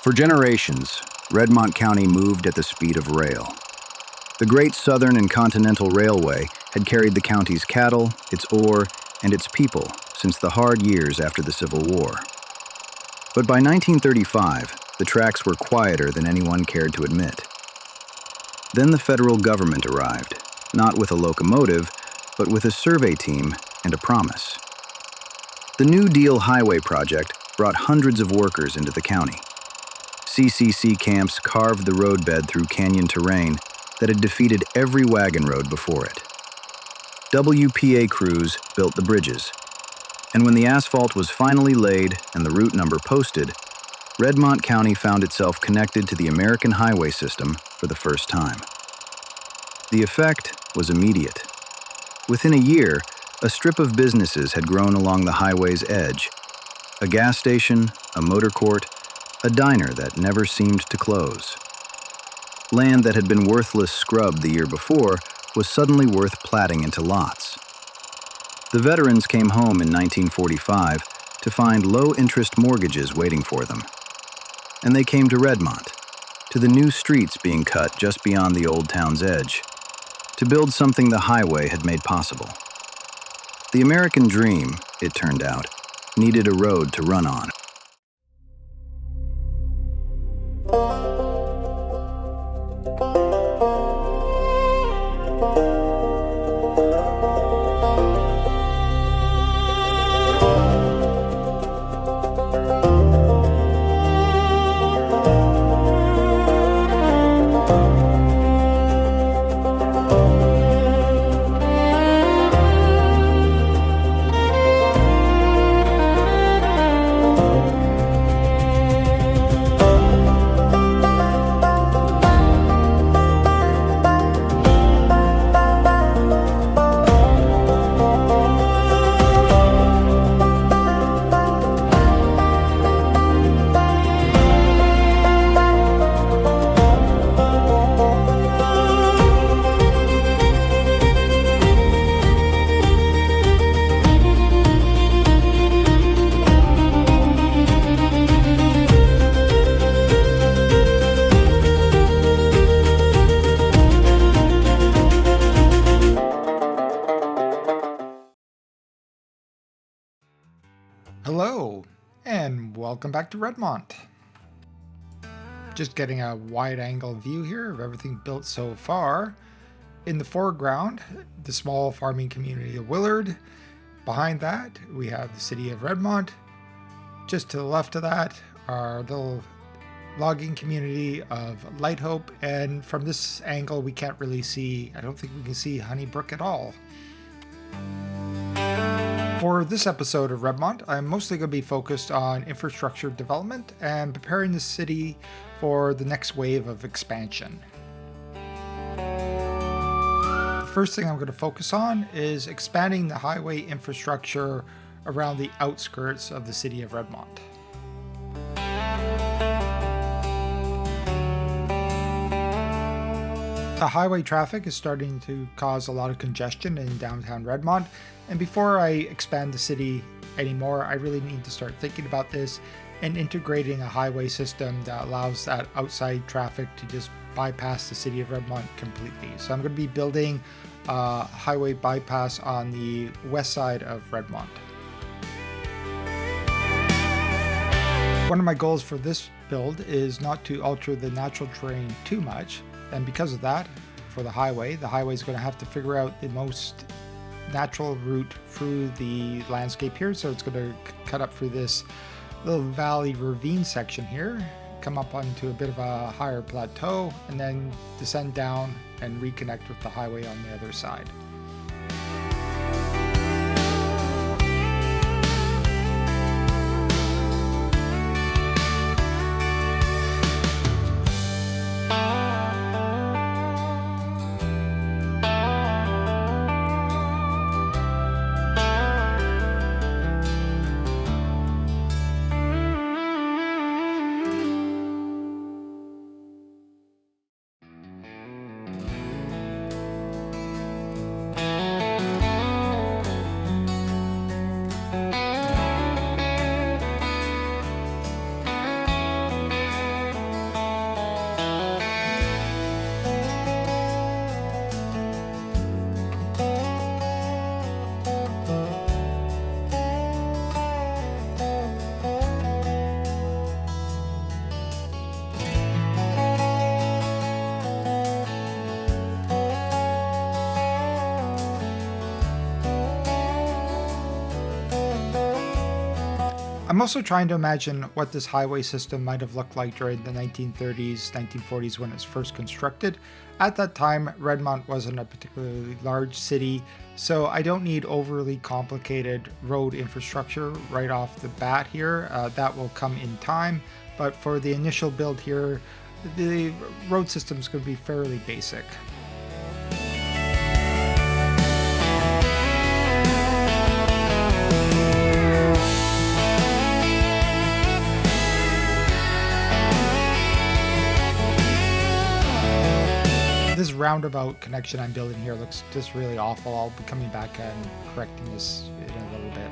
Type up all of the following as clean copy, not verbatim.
For generations, Redmont County moved at the speed of rail. The Great Southern and Continental Railway had carried the county's cattle, its ore, and its people since the hard years after the Civil War. But by 1935, the tracks were quieter than anyone cared to admit. Then the federal government arrived, not with a locomotive, but with a survey team and a promise. The New Deal Highway project brought hundreds of workers into the county. CCC camps carved the roadbed through canyon terrain that had defeated every wagon road before it. WPA crews built the bridges, and when the asphalt was finally laid and the route number posted, Redmont County found itself connected to the American highway system for the first time. The effect was immediate. Within a year, a strip of businesses had grown along the highway's edge. A gas station, a motor court, a diner that never seemed to close. Land that had been worthless scrub the year before was suddenly worth platting into lots. The veterans came home in 1945 to find low-interest mortgages waiting for them. And they came to Redmont, to the new streets being cut just beyond the old town's edge, to build something the highway had made possible. The American dream, it turned out, needed a road to run on. Hello, and welcome back to Redmont. Just getting a wide-angle view here of everything built so far. In the foreground, the small farming community of Willard. Behind that, we have the city of Redmont. Just to the left of that, our little logging community of Light Hope. And from this angle, we can't really see, I don't think we can see Honeybrook at all. For this episode of Redmont, I'm mostly going to be focused on infrastructure development and preparing the city for the next wave of expansion. The first thing I'm going to focus on is expanding the highway infrastructure around the outskirts of the city of Redmont. The highway traffic is starting to cause a lot of congestion in downtown Redmont, and before I expand the city anymore, I really need to start thinking about this and integrating a highway system that allows that outside traffic to just bypass the city of Redmont completely. So I'm going to be building a highway bypass on the west side of Redmont. One of my goals for this build is not to alter the natural terrain too much. And because of that, for the highway is going to have to figure out the most natural route through the landscape here. So it's going to cut up through this little valley ravine section here, come up onto a bit of a higher plateau, and then descend down and reconnect with the highway on the other side. I'm also trying to imagine what this highway system might have looked like during the 1930s, 1940s when it was first constructed. At that time, Redmont wasn't a particularly large city, so I don't need overly complicated road infrastructure right off the bat here. That will come in time, but for the initial build here, the road system is going to be fairly basic. This roundabout connection I'm building here looks just really awful. I'll be coming back and correcting this in a little bit.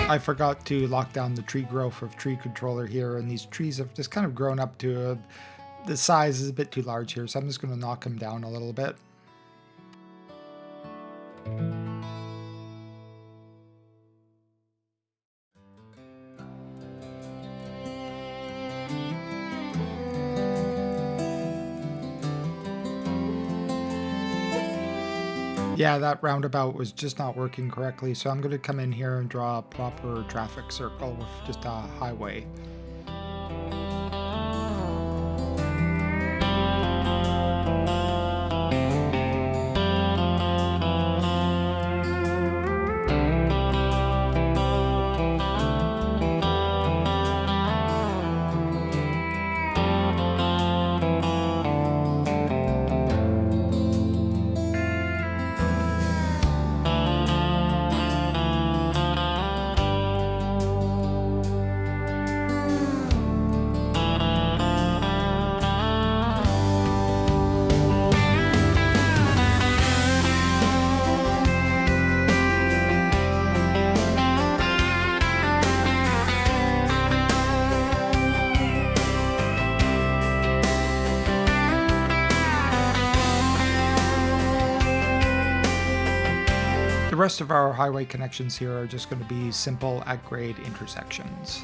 I forgot to lock down the tree growth of tree controller here, and these trees have just kind of grown up to the size is a bit too large here, so I'm just going to knock them down a little bit. Yeah, that roundabout was just not working correctly, so I'm going to come in here and draw a proper traffic circle with just a highway. The rest of our highway connections here are just going to be simple at-grade intersections.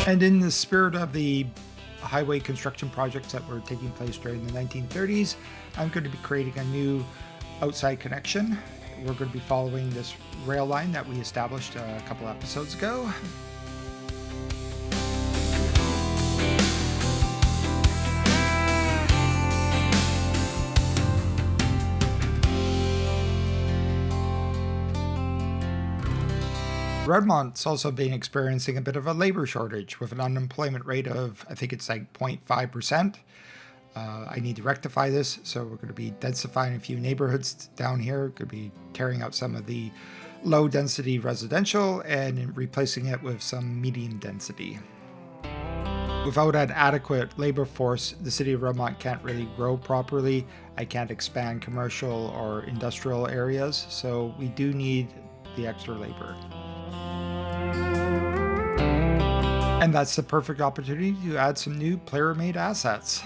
And in the spirit of the highway construction projects that were taking place during the 1930s, I'm going to be creating a new outside connection. We're going to be following this rail line that we established a couple episodes ago. Redmont's also been experiencing a bit of a labor shortage with an unemployment rate of, I think it's like 0.5%. I need to rectify this, so we're going to be densifying a few neighborhoods down here. Going to be tearing out some of the low density residential and replacing it with some medium density. Without an adequate labor force, the city of Redmont can't really grow properly. I can't expand commercial or industrial areas, so we do need the extra labor. And that's the perfect opportunity to add some new player-made assets.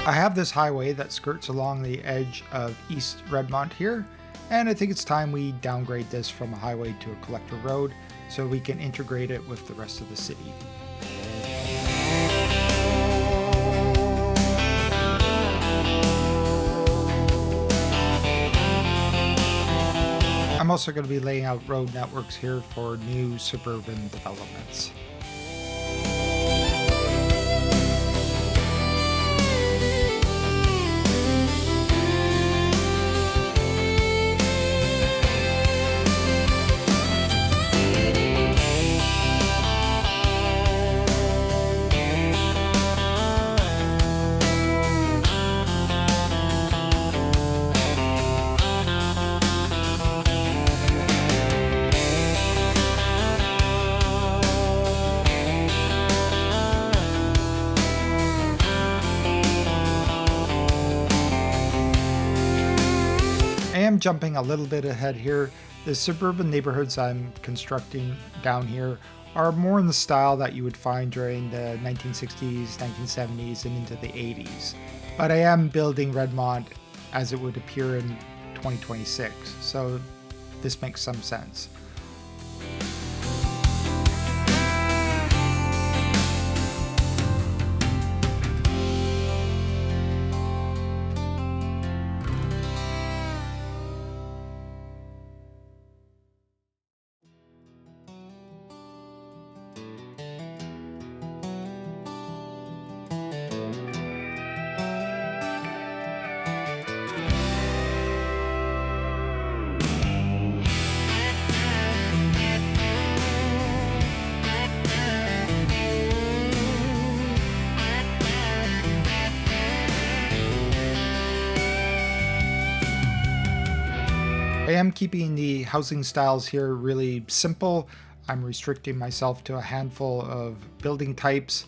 I have this highway that skirts along the edge of East Redmont here, and I think it's time we downgrade this from a highway to a collector road so we can integrate it with the rest of the city. I'm also going to be laying out road networks here for new suburban developments. I am jumping a little bit ahead here. The suburban neighborhoods I'm constructing down here are more in the style that you would find during the 1960s, 1970s, and into the 80s. But I am building Redmont as it would appear in 2026, so this makes some sense. I am keeping the housing styles here really simple. I'm restricting myself to a handful of building types.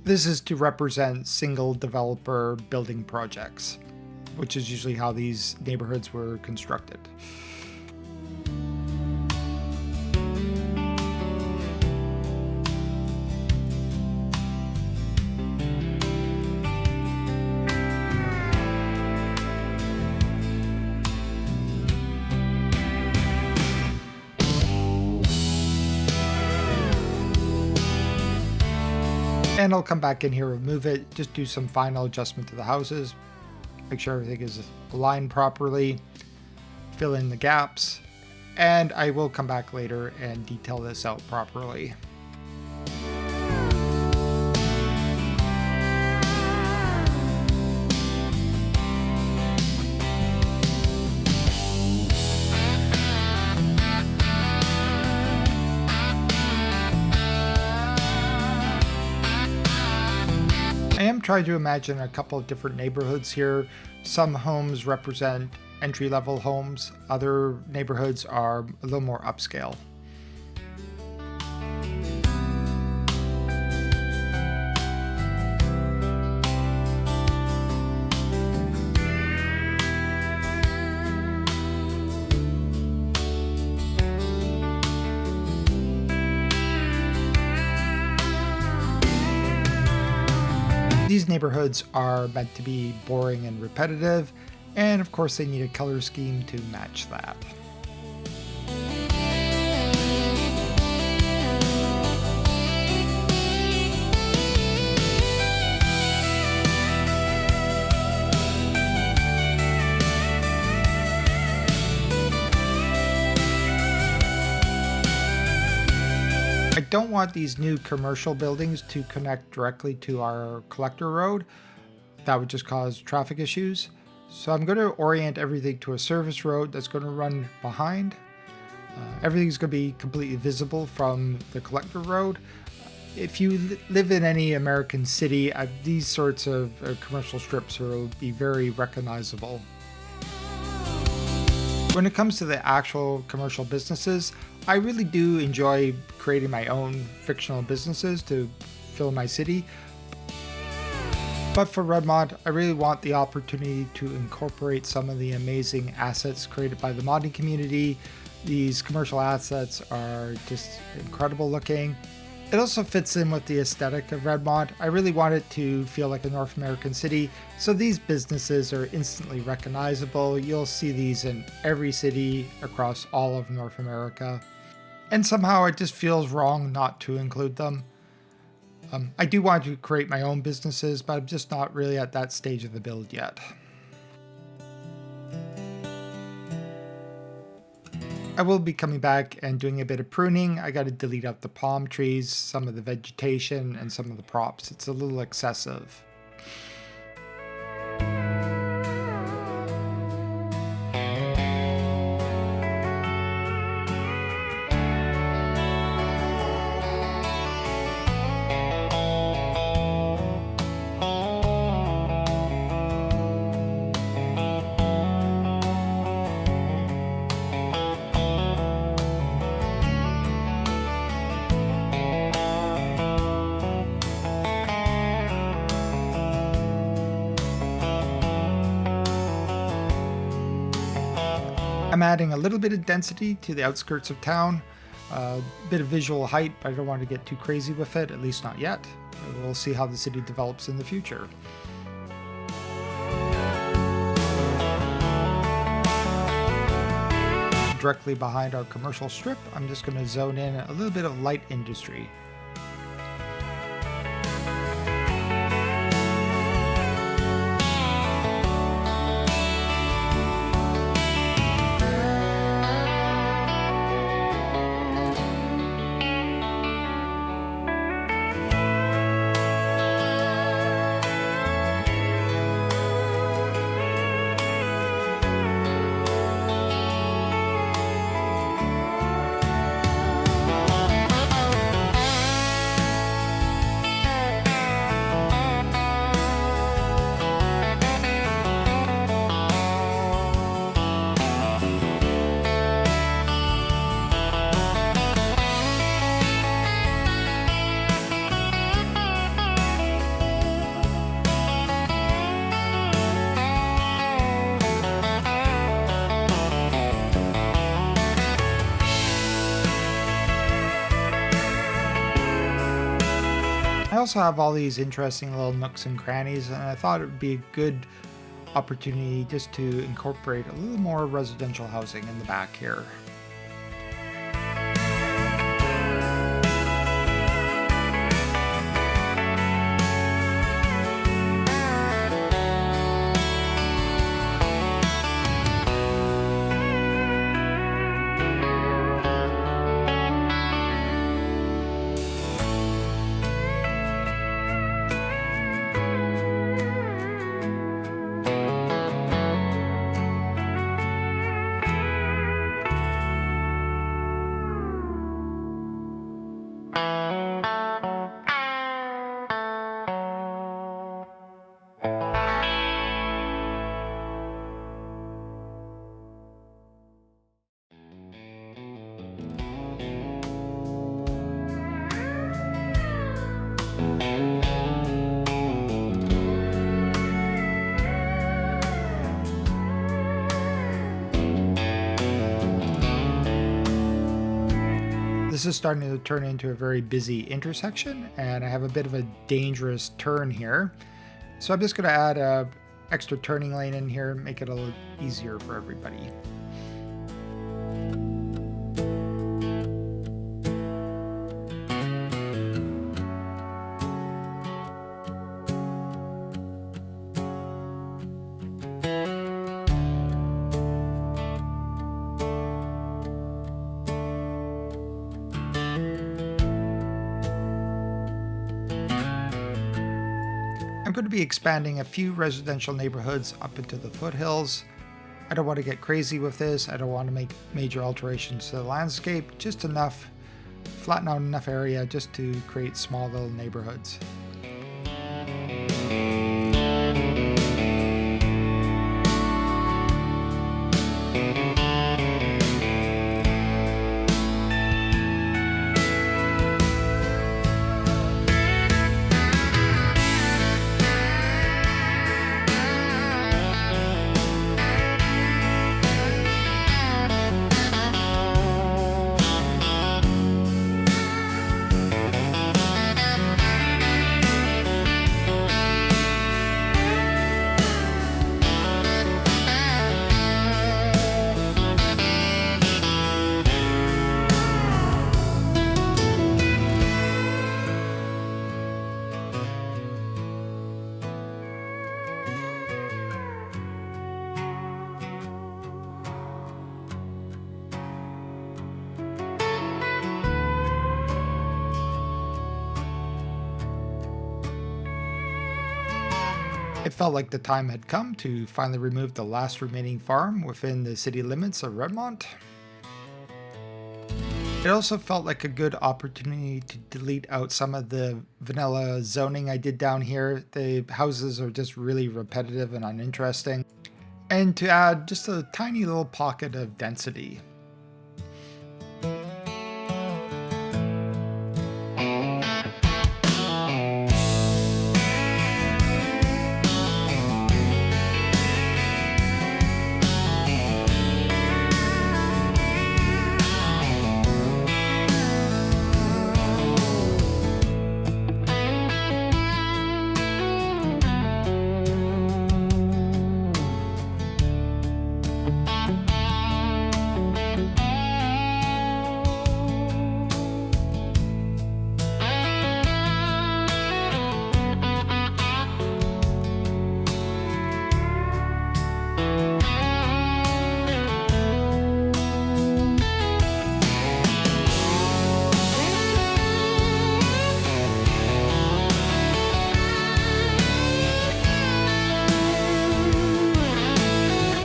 This is to represent single developer building projects, which is usually how these neighborhoods were constructed. And I'll come back in here, remove it, just do some final adjustment to the houses, make sure everything is aligned properly, fill in the gaps, and I will come back later and detail this out properly. trying to imagine a couple of different neighborhoods here. Some homes represent entry-level homes. Other neighborhoods are a little more upscale. These neighborhoods are meant to be boring and repetitive, and of course they need a color scheme to match that. I don't want these new commercial buildings to connect directly to our collector road. That would just cause traffic issues. So I'm going to orient everything to a service road that's going to run behind. Everything's going to be completely visible from the collector road. If you live in any American city, these sorts of commercial strips will be very recognizable. When it comes to the actual commercial businesses, I really do enjoy creating my own fictional businesses to fill my city. But for Redmont, I really want the opportunity to incorporate some of the amazing assets created by the modding community. These commercial assets are just incredible looking. It also fits in with the aesthetic of Redmont. I really want it to feel like a North American city, so these businesses are instantly recognizable. You'll see these in every city across all of North America. And somehow it just feels wrong not to include them. I do want to create my own businesses, but I'm just not really at that stage of the build yet. I will be coming back and doing a bit of pruning. I got to delete out the palm trees, some of the vegetation, and some of the props. It's a little excessive. I'm adding a little bit of density to the outskirts of town, a bit of visual height, but I don't want to get too crazy with it, at least not yet. We'll see how the city develops in the future. Directly behind our commercial strip, I'm just going to zone in a little bit of light industry. I also have all these interesting little nooks and crannies, and I thought it would be a good opportunity just to incorporate a little more residential housing in the back here. This is starting to turn into a very busy intersection, and I have a bit of a dangerous turn here. So I'm just going to add a extra turning lane in here, make it a little easier for everybody. I'm going to be expanding a few residential neighborhoods up into the foothills. I don't want to get crazy with this. I don't want to make major alterations to the landscape, just enough, flatten out enough area just to create small little neighborhoods. It felt like the time had come to finally remove the last remaining farm within the city limits of Redmont. It also felt like a good opportunity to delete out some of the vanilla zoning I did down here. The houses are just really repetitive and uninteresting. And to add just a tiny little pocket of density.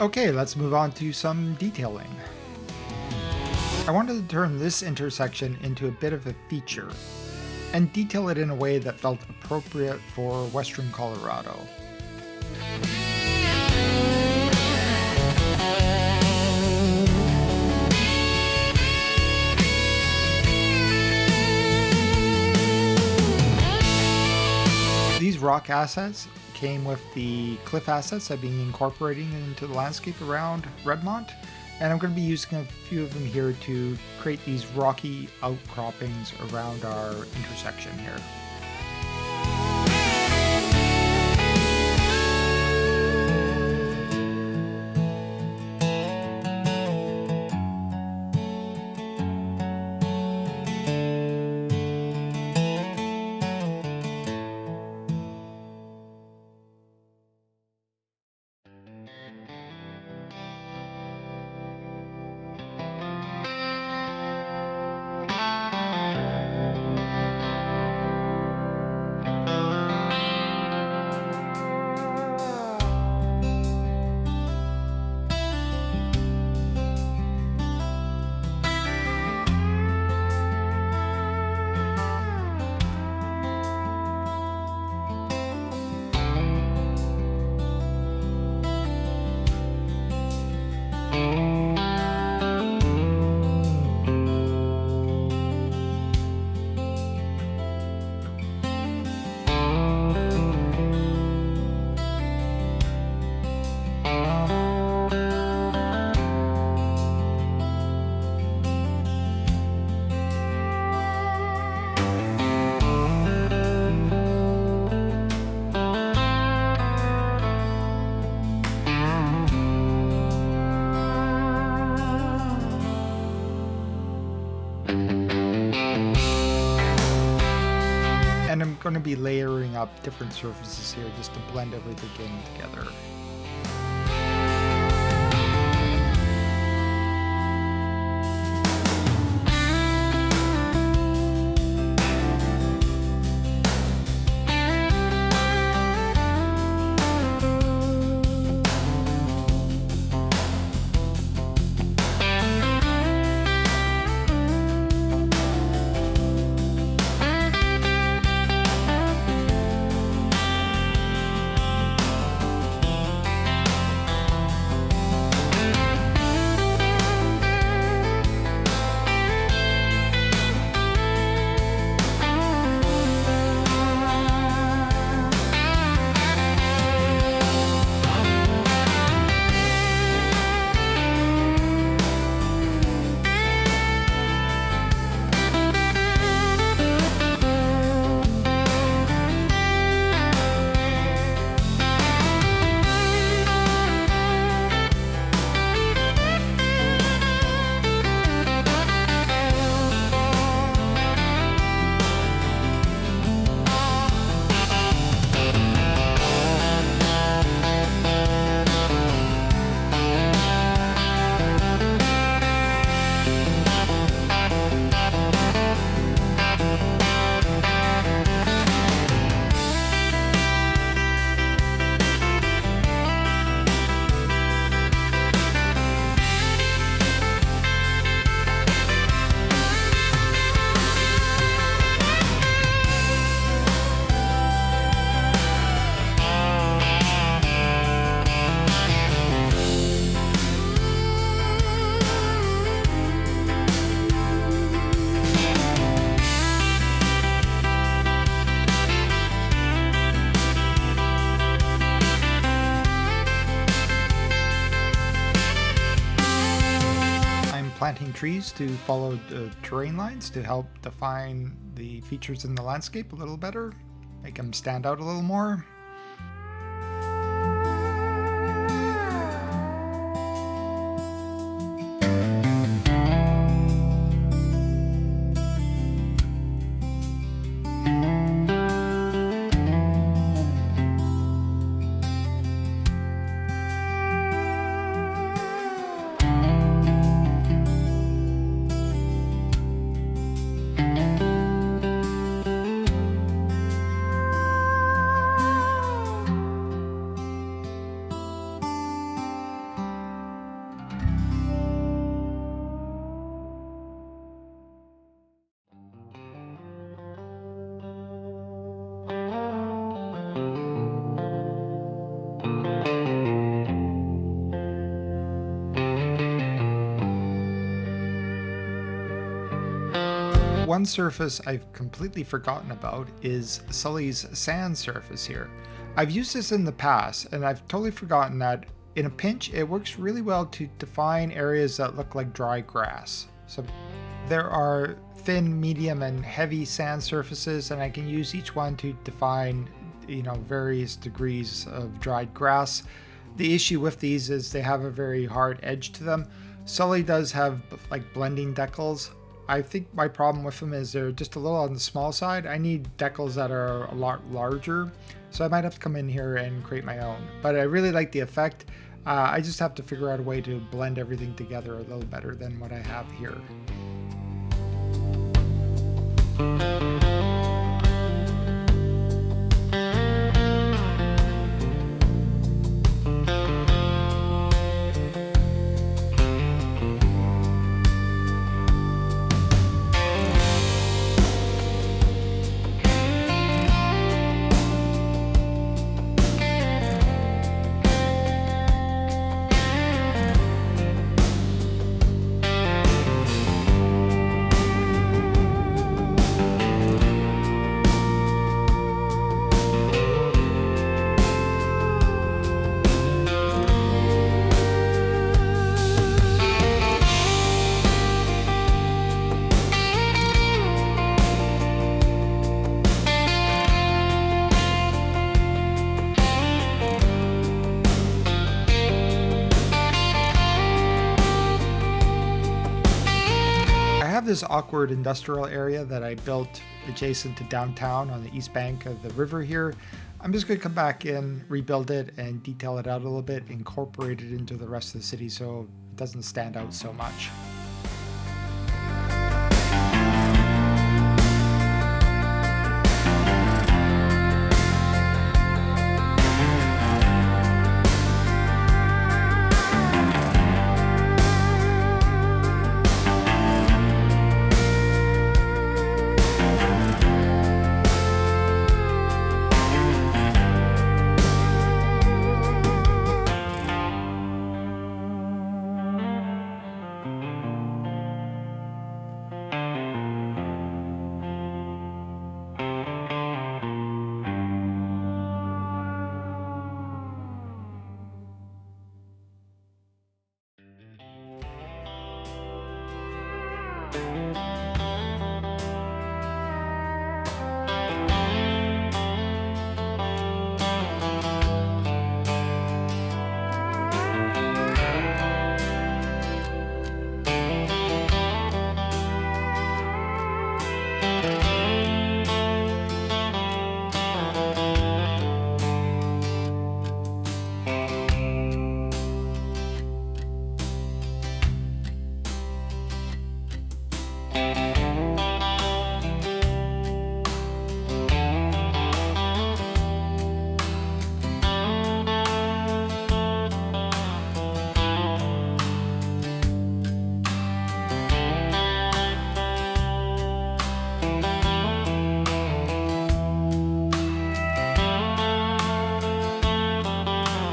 Okay, let's move on to some detailing. I wanted to turn this intersection into a bit of a feature and detail it in a way that felt appropriate for Western Colorado. These rock assets came with the cliff assets I've been incorporating into the landscape around Redmont, and I'm going to be using a few of them here to create these rocky outcroppings around our intersection here. going to be layering up different surfaces here just to blend everything in together. Planting trees to follow the terrain lines to help define the features in the landscape a little better, make them stand out a little more. One surface I've completely forgotten about is Sully's sand surface here. I've used this in the past and I've totally forgotten that in a pinch it works really well to define areas that look like dry grass. So there are thin, medium, and heavy sand surfaces, and I can use each one to define, various degrees of dried grass. The issue with these is they have a very hard edge to them. Sully does have like blending decals. I think my problem with them is they're just a little on the small side. I need decals that are a lot larger, so I might have to come in here and create my own. But I really like the effect. I just have to figure out a way to blend everything together a little better than what I have here. this awkward industrial area that I built adjacent to downtown on the east bank of the river here. I'm just going to come back in, rebuild it, and detail it out a little bit, incorporate it into the rest of the city so it doesn't stand out so much.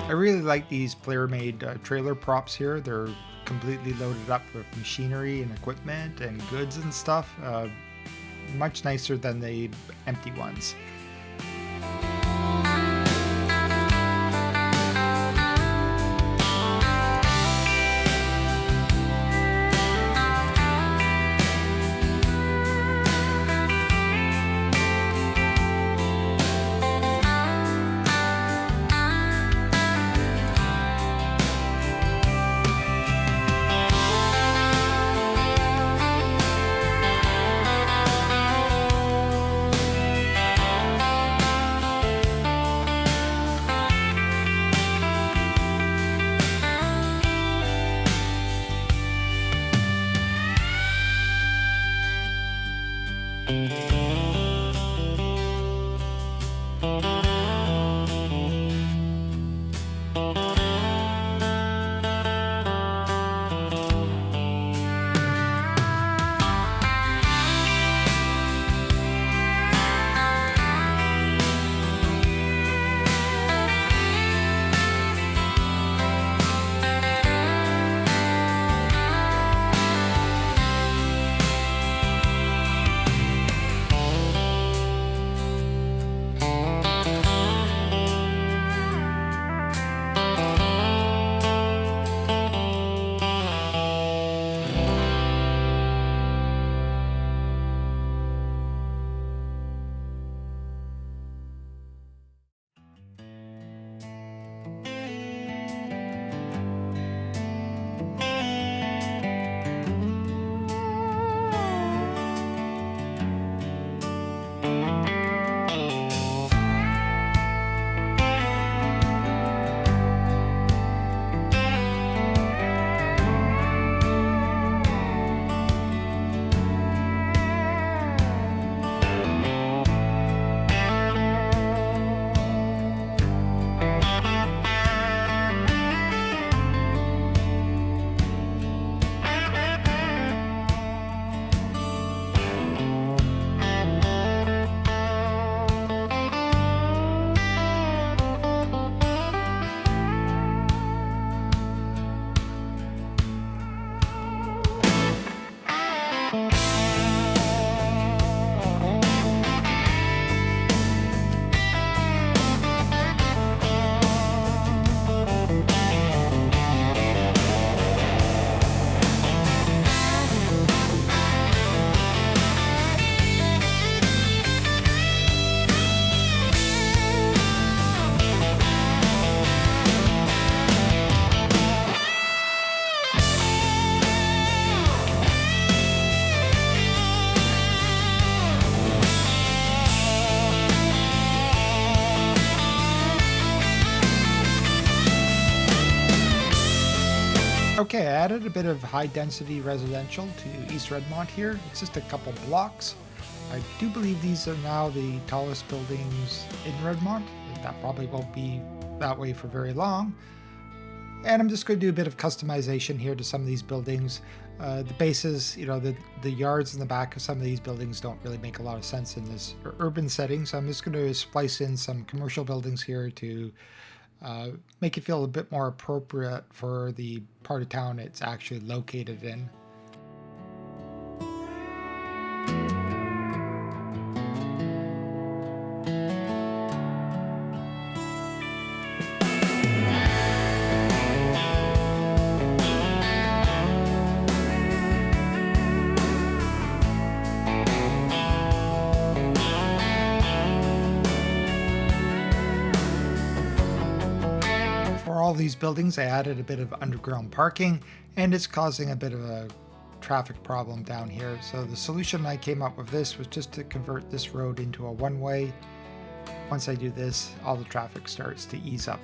I really like these player-made trailer props here. They're completely loaded up with machinery and equipment and goods and stuff. Much nicer than the empty ones. added a bit of high-density residential to East Redmont here. It's just a couple blocks. I do believe these are now the tallest buildings in Redmont. That probably won't be that way for very long. And I'm just going to do a bit of customization here to some of these buildings. The bases, the yards in the back of some of these buildings don't really make a lot of sense in this urban setting. So I'm just going to splice in some commercial buildings here to make it feel a bit more appropriate for the part of town it's actually located in. All these buildings, I added a bit of underground parking, and it's causing a bit of a traffic problem down here. So the solution I came up with this was just to convert this road into a one-way. Once I do this, all the traffic starts to ease up.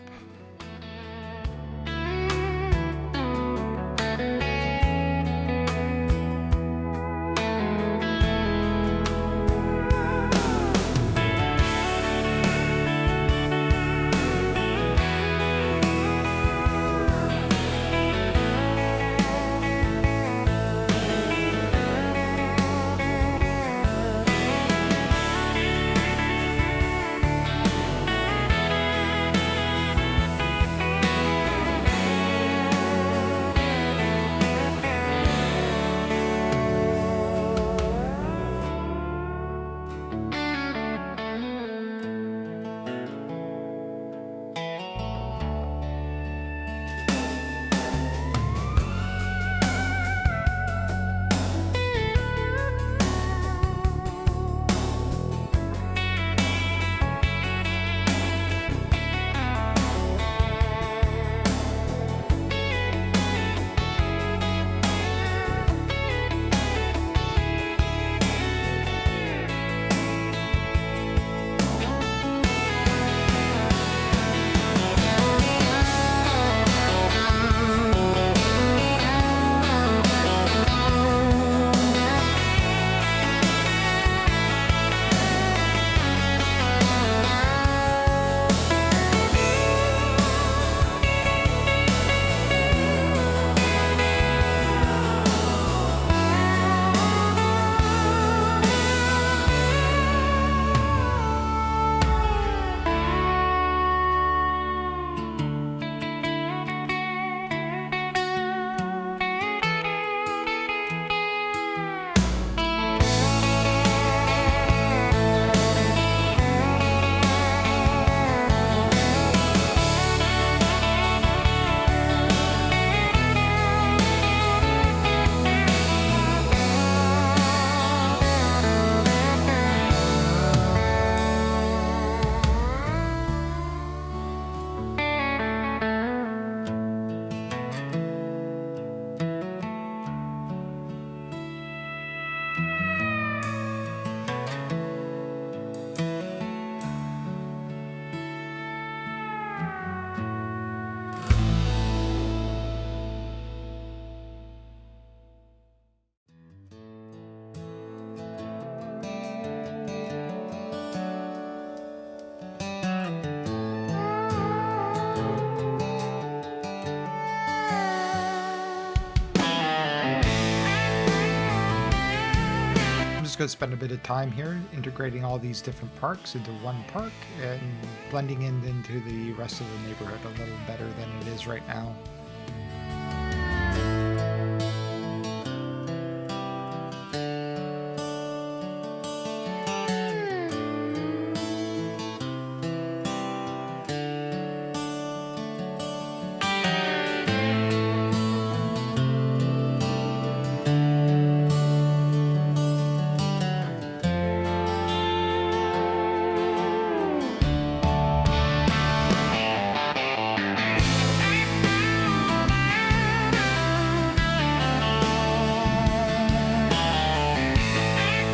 Going to spend a bit of time here integrating all these different parks into one park and blending into the rest of the neighborhood a little better than it is right now.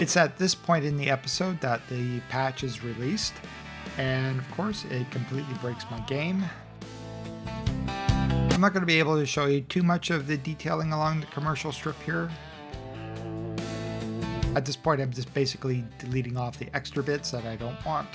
It's at this point in the episode that the patch is released, and of course it completely breaks my game. I'm not going to be able to show you too much of the detailing along the commercial strip here. At this point, I'm just basically deleting off the extra bits that I don't want.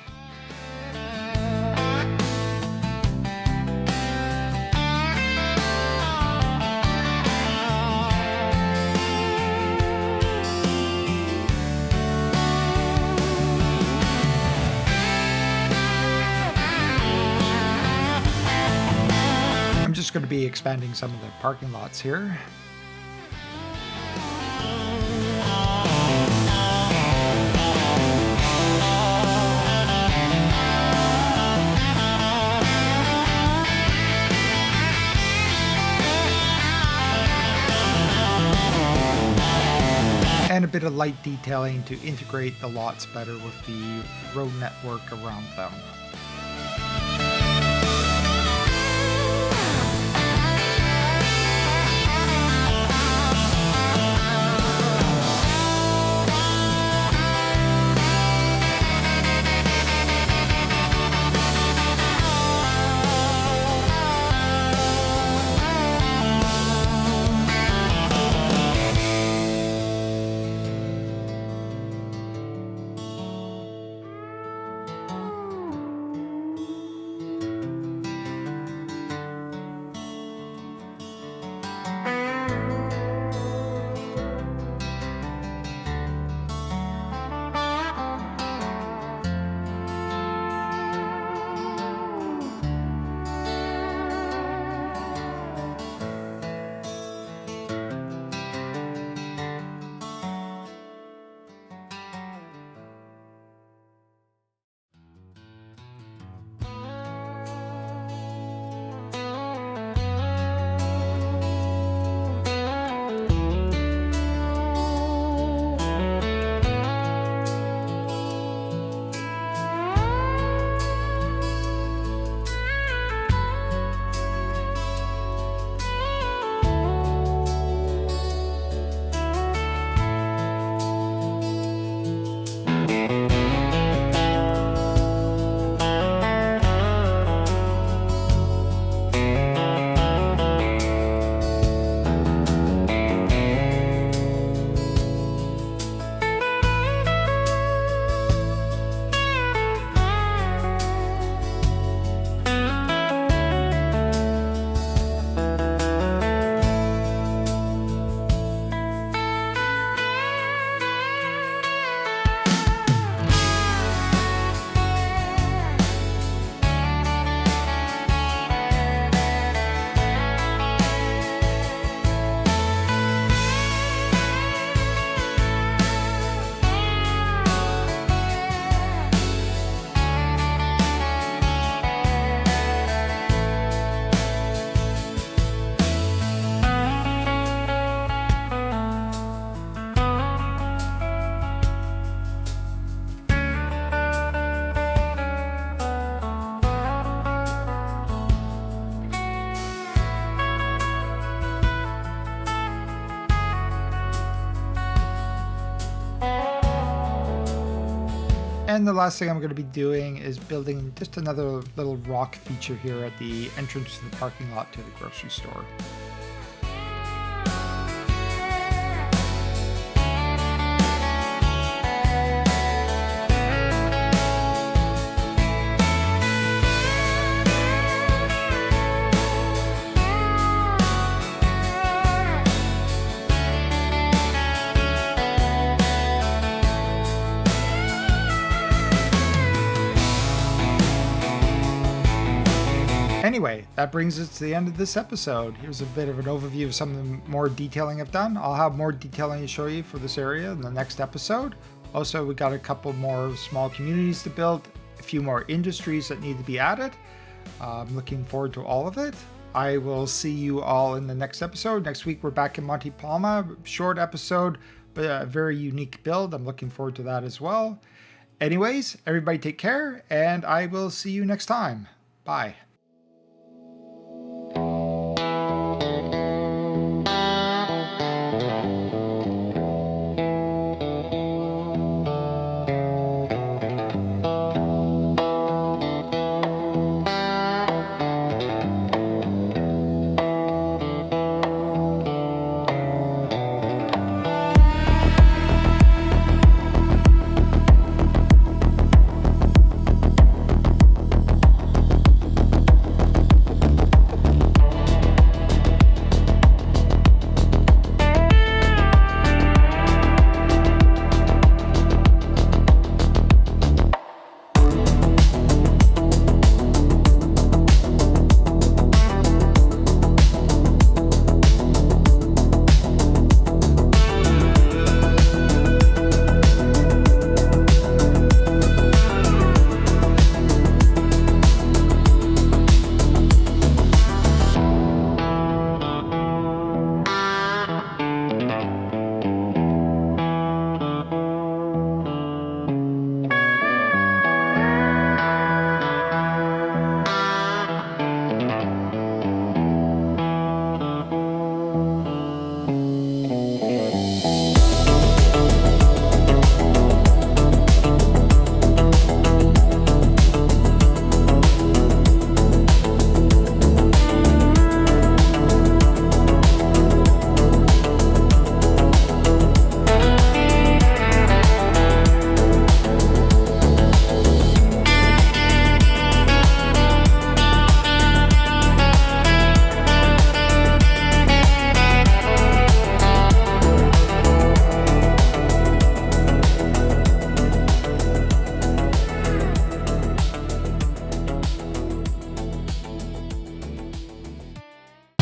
I'm just going to be expanding some of the parking lots here. And a bit of light detailing to integrate the lots better with the road network around them. And the last thing I'm going to be doing is building just another little rock feature here at the entrance to the parking lot to the grocery store. Anyway, that brings us to the end of this episode. Here's a bit of an overview of some of the more detailing I've done. I'll have more detailing to show you for this area in the next episode. Also, we got a couple more small communities to build, a few more industries that need to be added. I'm looking forward to all of it. I will see you all in the next episode. Next week, we're back in Monte Palma. Short episode, but a very unique build. I'm looking forward to that as well. Anyways, everybody take care, and I will see you next time. Bye.